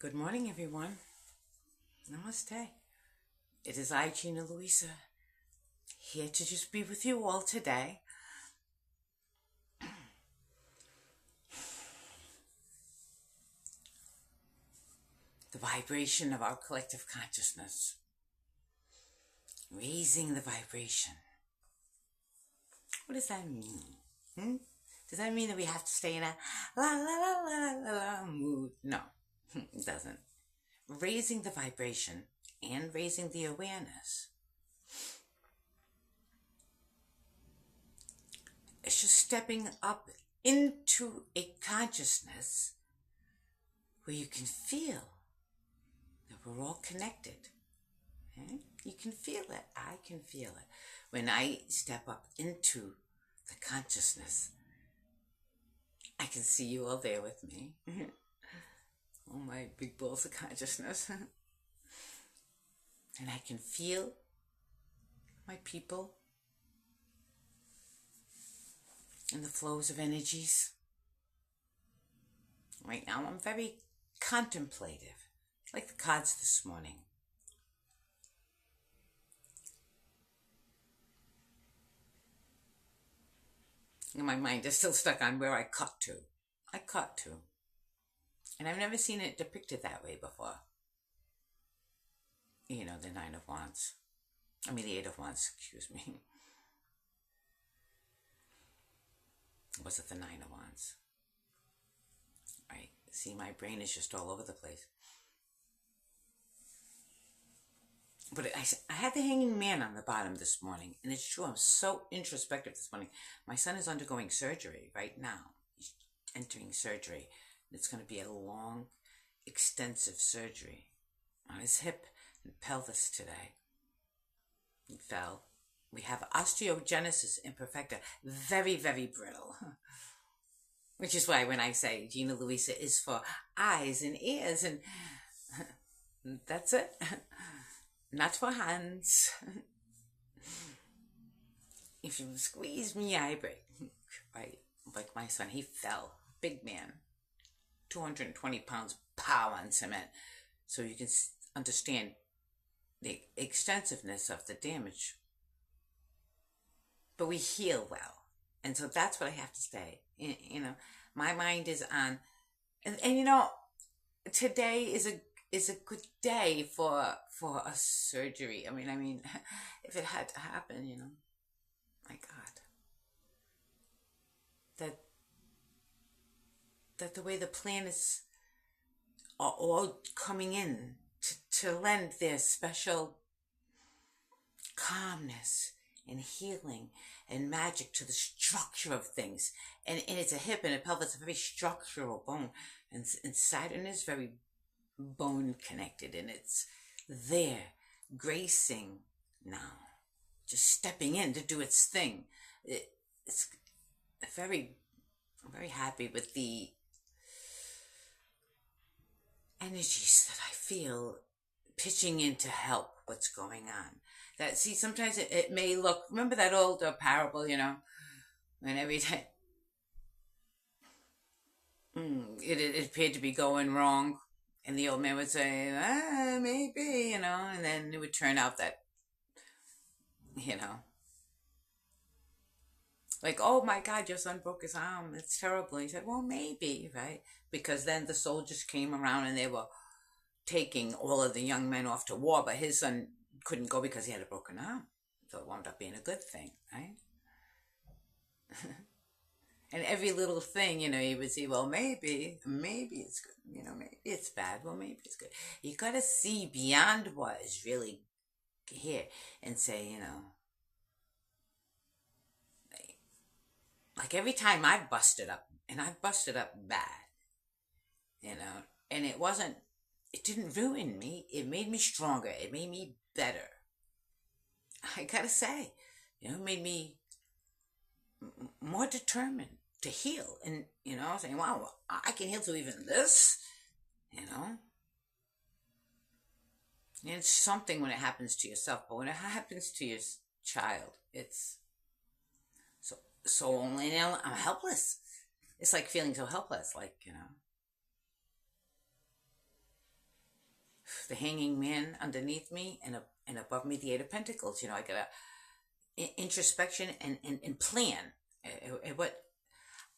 Good morning, everyone. Namaste. It is I, Gina Luisa, here to just be with you all today. The vibration of our collective consciousness. Raising the vibration. What does that mean? Does that mean that we have to stay in a la la la la la la mood? No, it doesn't. Raising the vibration and raising the awareness. It's just stepping up into a consciousness where you can feel that we're all connected. Okay? You can feel it. I can feel it. When I step up into the consciousness, I can see you all there with me. Oh, my big balls of consciousness. And I can feel my people and the flows of energies. Right now, I'm very contemplative, like the cards this morning. And my mind is still stuck on where I cut to. I cut to. And I've never seen it depicted that way before. You know, the Nine of Wands. The Eight of Wands, excuse me. Was it the Nine of Wands? Right. See, my brain is just all over the place. But I had the Hanging Man on the bottom this morning, and it's true, I'm so introspective this morning. My son is undergoing surgery right now. He's entering surgery. It's going to be a long, extensive surgery on his hip and pelvis today. He fell. We have osteogenesis imperfecta, very, very brittle. Which is why when I say Gina Luisa is for eyes and ears, and that's it. Not for hands. If you squeeze me, I break. Right? Like my son, he fell. Big man. 220 pounds, pow on cement. So you can understand the extensiveness of the damage. But we heal well. And so that's what I have to say. You know, my mind is on, and you know, today is a good day for a surgery. I mean, if it had to happen, you know, my God, that the way the planets are all coming in to lend their special calmness and healing and magic to the structure of things. And it's a hip and a pelvis, a very structural bone. And Saturn is very bone connected, and it's there gracing now, just stepping in to do its thing. It's I'm very happy with the energies that I feel pitching in to help what's going on. That, see, sometimes it may look, remember that old parable, you know, when every time it appeared to be going wrong, and the old man would say, maybe, you know, and then it would turn out that, you know, like, oh my God, your son broke his arm. It's terrible. He said, well, maybe, right? Because then the soldiers came around and they were taking all of the young men off to war, but his son couldn't go because he had a broken arm. So it wound up being a good thing, right? And every little thing, you know, you would see, well, maybe it's good. You know, maybe it's bad. Well, maybe it's good. You got to see beyond what is really here and say, you know, like every time I've busted up, and I've busted up bad, you know, and it didn't ruin me. It made me stronger. It made me better. I gotta say, you know, it made me more determined to heal. And, you know, saying, wow, I can heal through even this, you know. And it's something when it happens to yourself, but when it happens to your child, it's so only, you know, I'm helpless. It's like feeling so helpless, like, you know. the hanging man underneath me, and above me the Eight of Pentacles. I got a introspection and plan what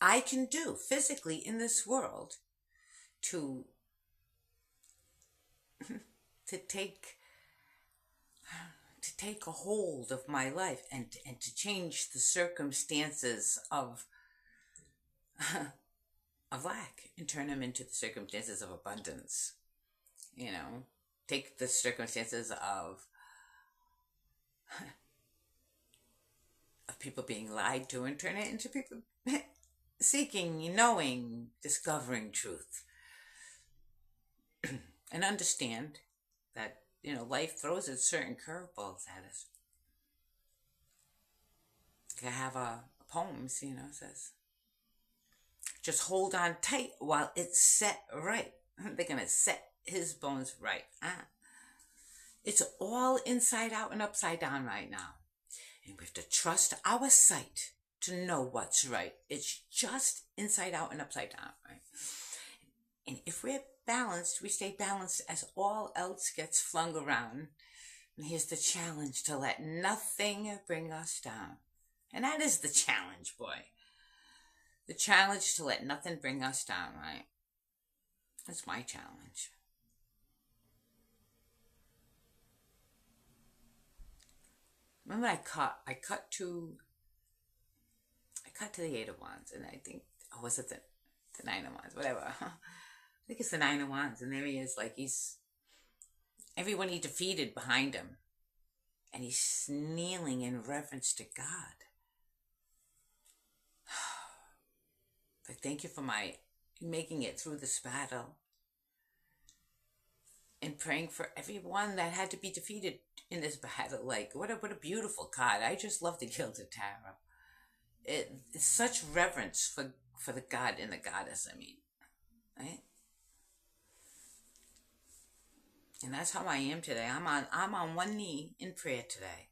I can do physically in this world to to take a hold of my life, and to change the circumstances of of lack and turn them into the circumstances of abundance. Take the circumstances of people being lied to and turn it into people seeking, knowing, discovering truth. And understand that, life throws its certain curveballs at us. I have a poem, says, just hold on tight while it's set right. They're going to set his bones right. It's all inside out and upside down right now. And we have to trust our sight to know what's right. It's just inside out and upside down, right? And if we're balanced, we stay balanced as all else gets flung around. And here's the challenge: to let nothing bring us down. And that is the challenge, boy. The challenge to let nothing bring us down, right? That's my challenge. Remember, I cut to the Eight of Wands, and I think, was it the Nine of Wands? Whatever. I think it's the Nine of Wands, and there he is, like he's everyone he defeated behind him, and he's kneeling in reverence to God. Like, thank you for my making it through this battle, and praying for everyone that had to be defeated in this battle. Like, what a beautiful card. I just love the Gilded Tarot. It's such reverence for the God and the Goddess, right? And that's how I am today. I'm on one knee in prayer today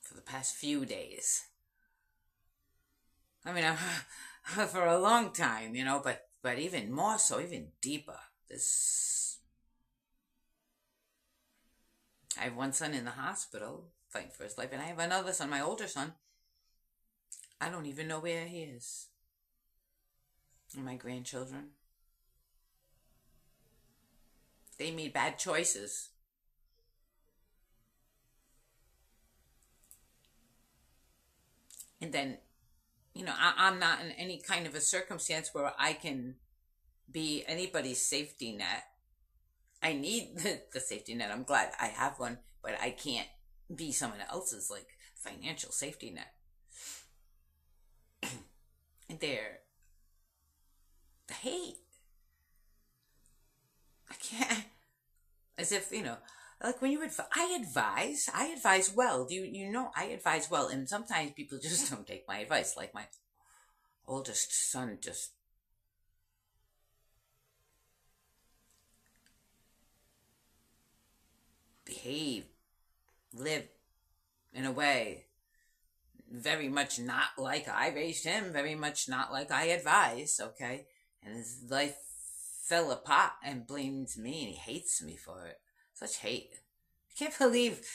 for the past few days. I'm for a long time, but even more so, even deeper. I have one son in the hospital fighting for his life, and I have another son, my older son. I don't even know where he is. And my grandchildren. They made bad choices. And then, I'm not in any kind of a circumstance where I can be anybody's safety net. I need the safety net. I'm glad I have one, but I can't be someone else's, financial safety net. And the hate. I can't, as if, like when I advise well. I advise well, and sometimes people just don't take my advice. Like my oldest son just lived in a way very much not like I raised him, very much not like I advised, okay? And his life fell apart and blames me, and he hates me for it. Such hate. I can't believe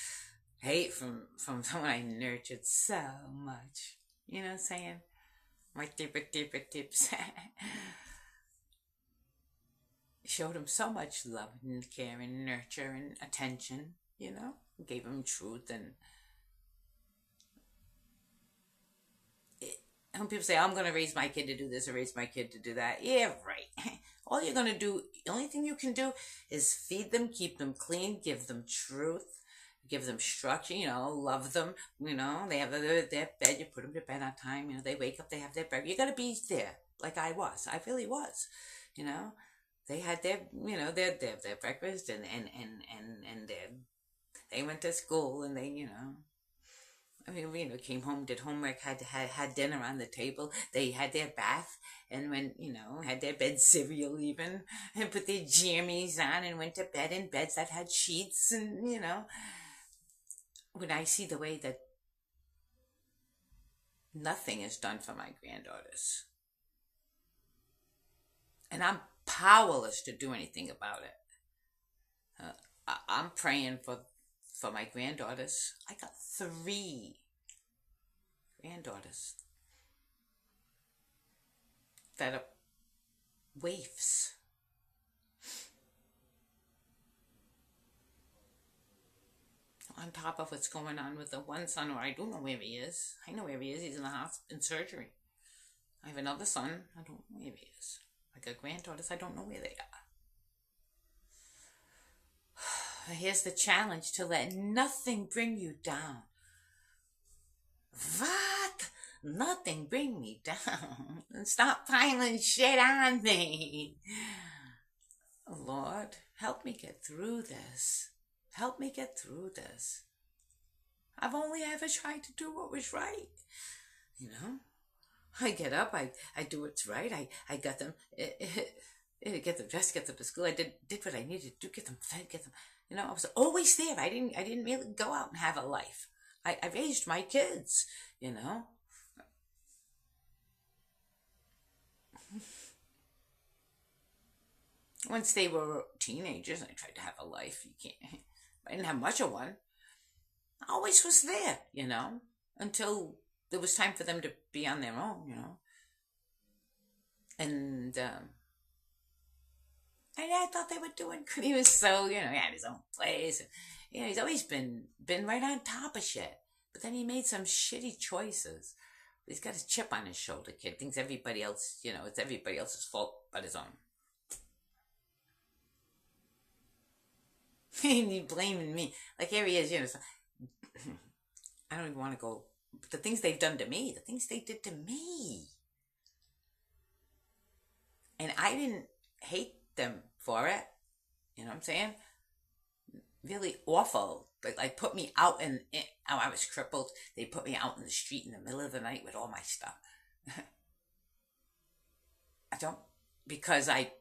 hate from someone I nurtured so much. You know what I'm saying? My deeper tips. Showed him so much love and care and nurture and attention, Gave him truth. And when people say, I'm going to raise my kid to do this or raise my kid to do that, yeah, right. All you're going to do, the only thing you can do is feed them, keep them clean, give them truth, give them structure, love them, they have their bed, you put them to bed on time, they wake up, they have their breakfast. You got to be there like I was. I really was, They had their, their breakfast and they went to school and they, came home, did homework, had dinner on the table. They had their bath and went, had their bed cereal even, and put their jammies on and went to bed in beds that had sheets. And, when I see the way that nothing is done for my granddaughters, and I'm powerless to do anything about it. I'm praying for my granddaughters. I got 3 granddaughters that are waifs. On top of what's going on with the one son, where I don't know where he is. I know where he is. He's in the hospital in surgery. I have another son. I don't know where he is. I got granddaughters. I don't know where they are. Here's the challenge: to let nothing bring you down. What? Nothing bring me down. And stop piling shit on me. Lord, help me get through this. Help me get through this. I've only ever tried to do what was right. You know? I get up, I do what's right. I got them, get them dressed, get them to school. I did what I needed to do, get them fed, get them, I was always there. I didn't really go out and have a life. I raised my kids, Once they were teenagers, I tried to have a life. I didn't have much of one. I always was there, until it was time for them to be on their own, And I thought they were doing good. He was so, he had his own place. And, he's always been right on top of shit. But then he made some shitty choices. He's got his chip on his shoulder, kid. Thinks everybody else, it's everybody else's fault but his own. And he blaming me. Like, here he is, so, I don't even want to go. The things they've done to me, the things they did to me. And I didn't hate them for it. You know what I'm saying? Really awful. Like put me out I was crippled. They put me out in the street in the middle of the night with all my stuff. Because I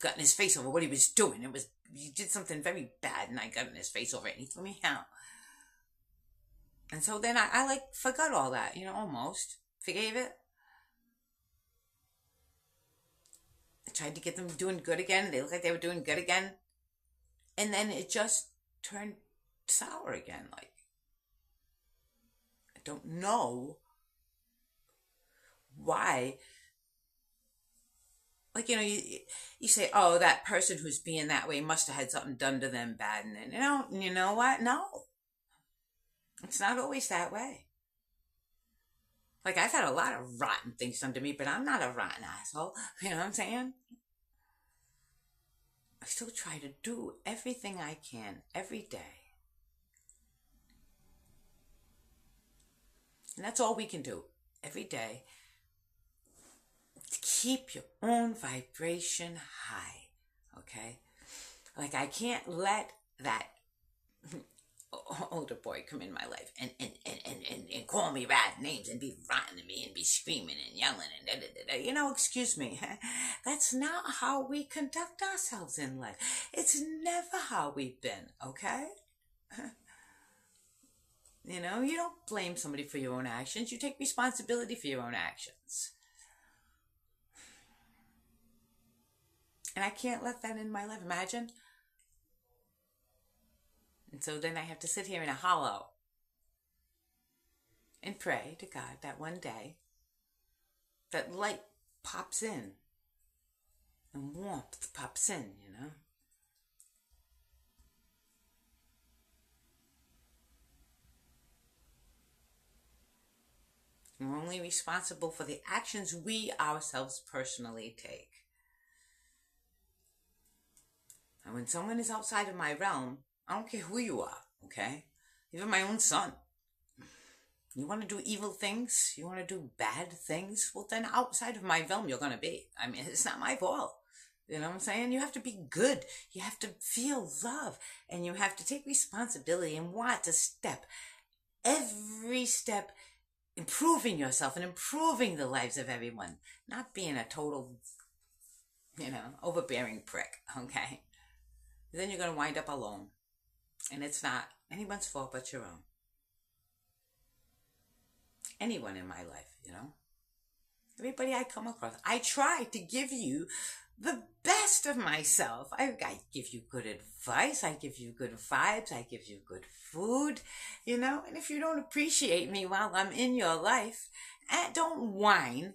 got in his face over what he was doing. He did something very bad, and I got in his face over it, and he threw me out. And so then I forgot all that, almost. Forgave it. I tried to get them doing good again. They looked like they were doing good again. And then it just turned sour again. Like, I don't know why. Like, you say, oh, that person who's being that way must have had something done to them bad. And then, you know what? No. It's not always that way. Like, I've had a lot of rotten things done to me, but I'm not a rotten asshole. You know what I'm saying? I still try to do everything I can every day. And that's all we can do every day. To keep your own vibration high, okay? Like, I can't let that older boy come in my life and call me bad names and be rotten to me and be screaming and yelling and da-da-da-da. Excuse me. That's not how we conduct ourselves in life. It's never how we've been, okay? You don't blame somebody for your own actions. You take responsibility for your own actions. And I can't let that in my life. Imagine. And so then I have to sit here in a hollow and pray to God that one day that light pops in and warmth pops in, And we're only responsible for the actions we ourselves personally take. And when someone is outside of my realm, I don't care who you are, okay? Even my own son. You want to do evil things? You want to do bad things? Well, then outside of my realm you're going to be. I mean, it's not my fault. You know what I'm saying? You have to be good. You have to feel love. And you have to take responsibility and want to step. Every step improving yourself and improving the lives of everyone. Not being a total, overbearing prick, okay? Then you're going to wind up alone. And it's not anyone's fault but your own. Anyone in my life, Everybody I come across. I try to give you the best of myself. I give you good advice. I give you good vibes. I give you good food, And if you don't appreciate me while I'm in your life, don't whine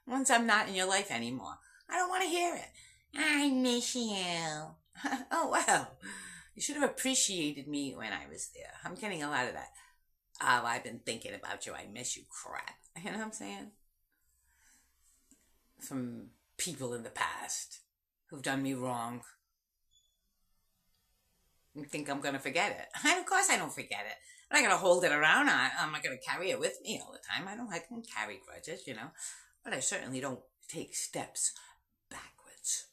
once I'm not in your life anymore. I don't want to hear it. I miss you. Oh, well, you should have appreciated me when I was there. I'm getting a lot of that. Oh, I've been thinking about you. I miss you crap. You know what I'm saying? From people in the past who've done me wrong. You think I'm going to forget it? Of course I don't forget it. I'm not going to hold it around. I'm not going to carry it with me all the time. I can carry grudges, But I certainly don't take steps backwards.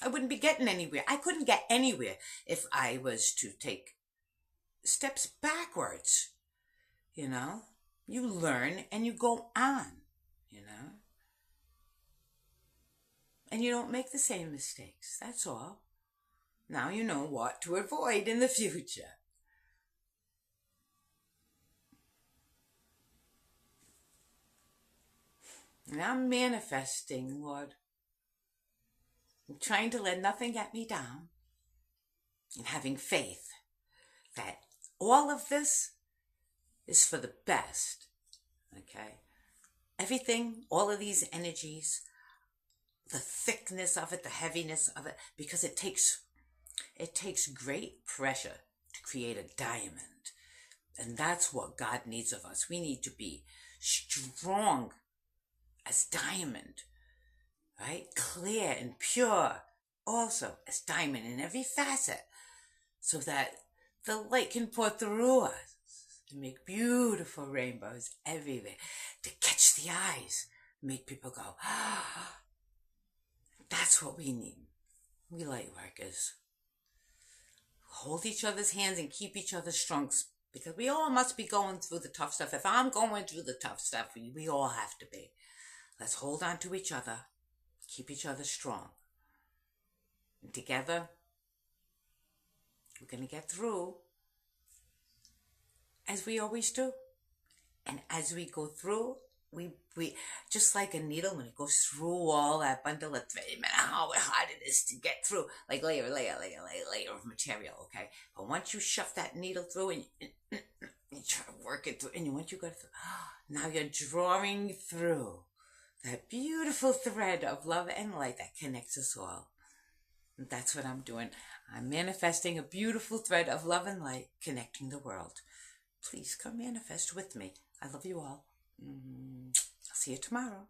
I wouldn't be getting anywhere. I couldn't get anywhere if I was to take steps backwards. You learn and you go on, And you don't make the same mistakes. That's all. Now you know what to avoid in the future. And I'm manifesting, Lord. I'm trying to let nothing get me down. And having faith that all of this is for the best. Okay? Everything, all of these energies, the thickness of it, the heaviness of it, because it takes great pressure to create a diamond. And that's what God needs of us. We need to be strong as diamond, right? Clear and pure also as diamond in every facet, so that the light can pour through us to make beautiful rainbows everywhere, to catch the eyes, make people go, ah. That's what we need. We light workers. Hold each other's hands and keep each other strong, because we all must be going through the tough stuff. If I'm going through the tough stuff, we all have to be. Let's hold on to each other, keep each other strong. And together, we're going to get through, as we always do. And as we go through, we just like a needle when it goes through all that bundle of thread, no matter how hard it is to get through, like layer of material, okay? But once you shove that needle through and you try to work it through, and once you go through, now you're drawing through that beautiful thread of love and light that connects us all. And that's what I'm doing. I'm manifesting a beautiful thread of love and light connecting the world. Please come manifest with me. I love you all. I'll see you tomorrow.